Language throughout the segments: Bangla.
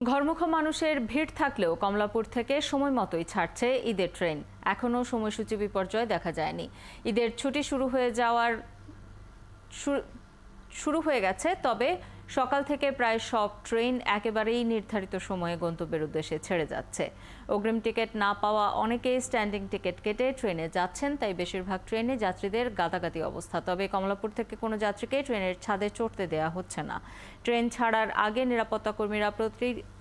ঘরমুখো মানুষের ভিড় থাকলেও কমলাপুর থেকে সময় মতোই ছাড়ছে ঈদের ট্রেন। এখনও সময়সূচি বিপর্যয় দেখা যায়নি। ঈদের ছুটি শুরু হয়ে গেছে, তবে সকাল থেকে প্রায় সব ট্রেন একেবারেই নির্ধারিত সময়ে গন্তব্যের উদ্দেশ্যে ছেড়ে যাচ্ছে। অগ্রিম টিকিট না পাওয়া অনেকেই স্ট্যান্ডিং টিকিট কেটে ট্রেনে যাচ্ছেন, তাই বেশিরভাগ ট্রেনে যাত্রীদের গাদাগাদি অবস্থা। তবে কমলাপুর থেকে কোনো যাত্রীকে ট্রেনের ছাদে চড়তে দেওয়া হচ্ছে না। ট্রেন ছাড়ার আগে নিরাপত্তা কর্মীরা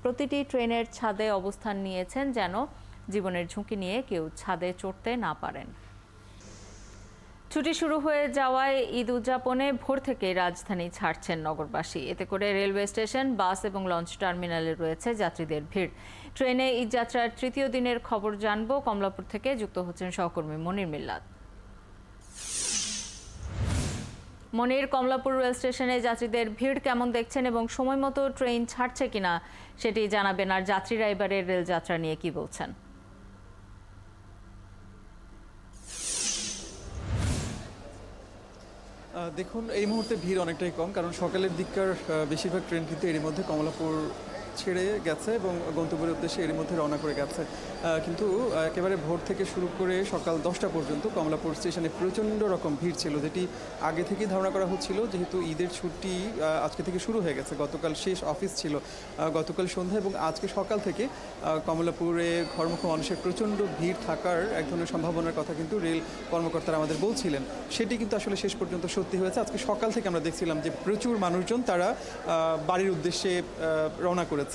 প্রতিটি ট্রেনের ছাদে অবস্থান নিয়েছেন, যেন জীবনের ঝুঁকি নিয়ে কেউ ছাদে চড়তে না পারেন। ছুটি শুরু হয়ে যাওয়ায় ঈদ উদযাপনে ভোর থেকে রাজধানী ছাড়ছেন নগরবাসী। এতে করে রেলওয়ে স্টেশন, বাস এবং লঞ্চ টার্মিনালে রয়েছে যাত্রীদের ভিড়। ট্রেনে ঈদযাত্রার তৃতীয় দিনের খবর জানবো। কমলাপুর থেকে যুক্ত হচ্ছেন সহকর্মী মনির মিল্লাত। মনির, কমলাপুর রেল স্টেশনে যাত্রীদের ভিড় কেমন দেখছেন এবং সময় মতো ট্রেন ছাড়ছে কিনা সেটি জানাবেন। আর যাত্রীরা এবারের রেল যাত্রা নিয়ে কি বলছেন? দেখুন, এই মুহূর্তে ভিড় অনেকটাই কম, কারণ সকালের দিককার বেশিরভাগ ট্রেন কিন্তু এরই মধ্যে কমলাপুর ছেড়ে গেছে এবং গন্তব্যের উদ্দেশ্যে এর মধ্যে রওনা করে গেছে। কিন্তু একেবারে ভোর থেকে শুরু করে সকাল 10টা পর্যন্ত কমলাপুর স্টেশনে প্রচণ্ড রকম ভিড় ছিল, যেটি আগে থেকেই ধারণা করা হচ্ছিল। যেহেতু ঈদের ছুটি আজকে থেকে শুরু হয়ে গেছে, গতকাল শেষ অফিস ছিল গতকাল সন্ধ্যা, এবং আজকে সকাল থেকে কমলাপুরে ঘরমুখো মানুষের প্রচণ্ড ভিড় থাকার এক ধরনের সম্ভাবনার কথা কিন্তু রেল কর্মকর্তারা আমাদের বলছিলেন। সেটি কিন্তু আসলে শেষ পর্যন্ত সত্যি হয়েছে। আজকে সকাল থেকে আমরা দেখছিলাম যে প্রচুর মানুষজন তারা বাড়ির উদ্দেশ্যে রওনা করেছেন।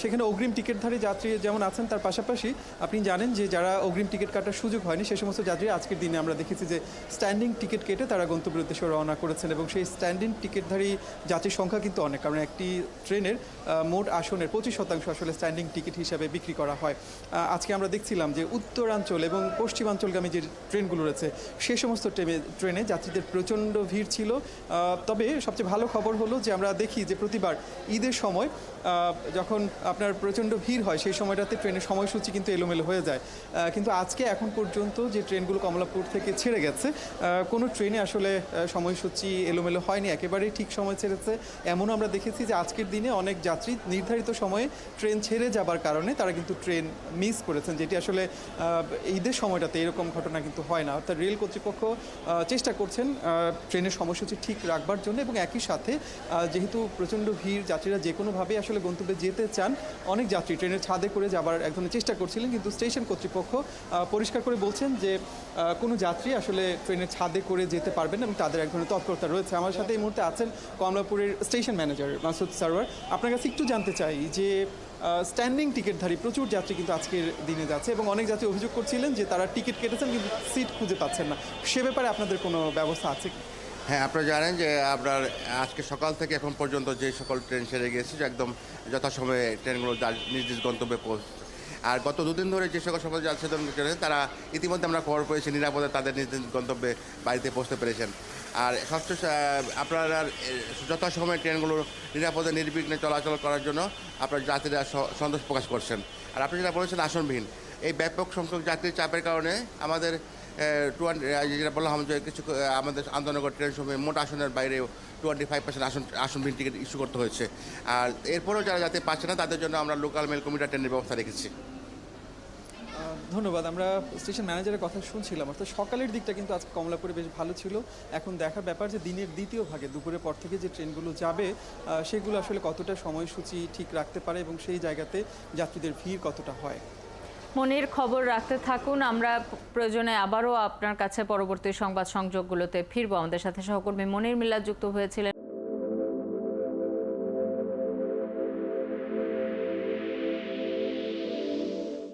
সেখানে অগ্রিম টিকিটধারী যাত্রী যেমন আছেন, তার পাশাপাশি আপনি জানেন যে যারা অগ্রিম টিকিট কাটার সুযোগ হয়নি সে সমস্ত যাত্রী আজকের দিনে আমরা দেখেছি যে স্ট্যান্ডিং টিকিট কেটে তারা গন্তব্যের উদ্দেশ্যে রওনা করেছেন, এবং সেই স্ট্যান্ডিং টিকিটধারী যাত্রীর সংখ্যা কিন্তু অনেক, কারণ একটি ট্রেনের মোট আসনের 25% আসলে স্ট্যান্ডিং টিকিট হিসাবে বিক্রি করা হয়। আজকে আমরা দেখছিলাম যে উত্তরাঞ্চল এবং পশ্চিমাঞ্চলগামী যে ট্রেনগুলো রয়েছে সে সমস্ত ট্রেনে যাত্রীদের প্রচণ্ড ভিড় ছিল। তবে সবচেয়ে ভালো খবর হলো যে আমরা দেখি যে প্রতিবার ঈদের সময় যখন আপনার প্রচণ্ড ভিড় হয় সেই সময়টাতে ট্রেনের সময়সূচি কিন্তু এলোমেলো হয়ে যায়। কিন্তু আজকে এখন পর্যন্ত যে ট্রেনগুলো কমলাপুর থেকে ছেড়ে গেছে, কোনো ট্রেনে আসলে সময়সূচি এলোমেলো হয়নি, একেবারেই ঠিক সময় ছেড়েছে। এমনও আমরা দেখেছি যে আজকের দিনে অনেক যাত্রী নির্ধারিত সময়ে ট্রেন ছেড়ে যাবার কারণে তারা কিন্তু ট্রেন মিস করেছেন, যেটি আসলে ঈদের সময়টাতে এরকম ঘটনা কিন্তু হয় না। অর্থাৎ রেল কর্তৃপক্ষ চেষ্টা করছেন ট্রেনের সময়সূচি ঠিক রাখবার জন্য, এবং একই সাথে যেহেতু প্রচণ্ড ভিড়, যাত্রীরা যে কোনোভাবেই আসলে গন্তব্যে যেতে চান, অনেক যাত্রী ট্রেনের ছাদে করে যাবার এক ধরনের চেষ্টা করছিলেন, কিন্তু স্টেশন কর্তৃপক্ষ পরিষ্কার করে বলছেন যে কোনো যাত্রী আসলে ট্রেনের ছাদে করে যেতে পারবেন এবং তাদের এক ধরনের তৎপরতা রয়েছে। আমার সাথে এই মুহূর্তে আছেন কমলাপুরের স্টেশন ম্যানেজার মাসুদ সারওয়ার। আপনার কাছে একটু জানতে চাই যে স্ট্যান্ডিং টিকিটধারী প্রচুর যাত্রী কিন্তু আজকের দিনে যাচ্ছে, এবং অনেক যাত্রী অভিযোগ করছিলেন যে তারা টিকিট কেটেছেন কিন্তু সিট খুঁজে পাচ্ছেন না। সে ব্যাপারে আপনাদের কোনো ব্যবস্থা আছে কি? হ্যাঁ, আপনারা জানেন যে আপনার আজকে সকাল থেকে এখন পর্যন্ত যে সকল ট্রেন ছেড়ে গিয়েছে একদম যথাসময়ে ট্রেনগুলো নির্দিষ্ট গন্তব্যে পৌঁছছে। আর গত দুদিন ধরে যে সকল যাত্রী ট্রেনে তারা ইতিমধ্যে আমরা খবর পেয়েছি নিরাপদে তাদের নিজ গন্তব্যে বাড়িতে পৌঁছতে পেরেছেন। আর সবচেয়ে আপনারা যথাসময়ে ট্রেনগুলো নিরাপদে নির্বিঘ্নে চলাচল করার জন্য আপনার যাত্রীরা সন্তোষ প্রকাশ করছেন। আর আপনি যেটা বলেছেন আসনবিহীন, এই ব্যাপক সংখ্যক যাত্রীর চাপের কারণে আমাদের যেটা বললাম যে কিছু আমাদের আন্তনগর ট্রেন সময় মোট আসনের বাইরেও 25% আসনবিহীন টিকিট ইস্যু করতে হয়েছে। আর এরপরেও যারা যাতে পাচ্ছে না তাদের জন্য আমরা লোকাল মেল কমিউটার ট্রেনের ব্যবস্থা রেখেছি। ধন্যবাদ। আমরা স্টেশন ম্যানেজারের কথা শুনছিলাম, অর্থাৎ সকালের দিকটা কিন্তু আজকে কমলাপুরে বেশ ভালো ছিল। এখন দেখার ব্যাপার যে দিনের দ্বিতীয় ভাগে দুপুরের পর থেকে যে ট্রেনগুলো যাবে সেগুলো আসলে কতটা সময়সূচি ঠিক রাখতে পারে এবং সেই জায়গাতে যাত্রীদের ভিড় কতটা হয়। মনির, খবর রাখতে থাকুন। আমরা প্রয়োজনে আবারও আপনার কাছে পরবর্তী সংবাদ সংযোগগুলোতে ফিরবো। আমাদের সাথে সহকর্মী মনির মিল্লাত যুক্ত হয়েছিলেন।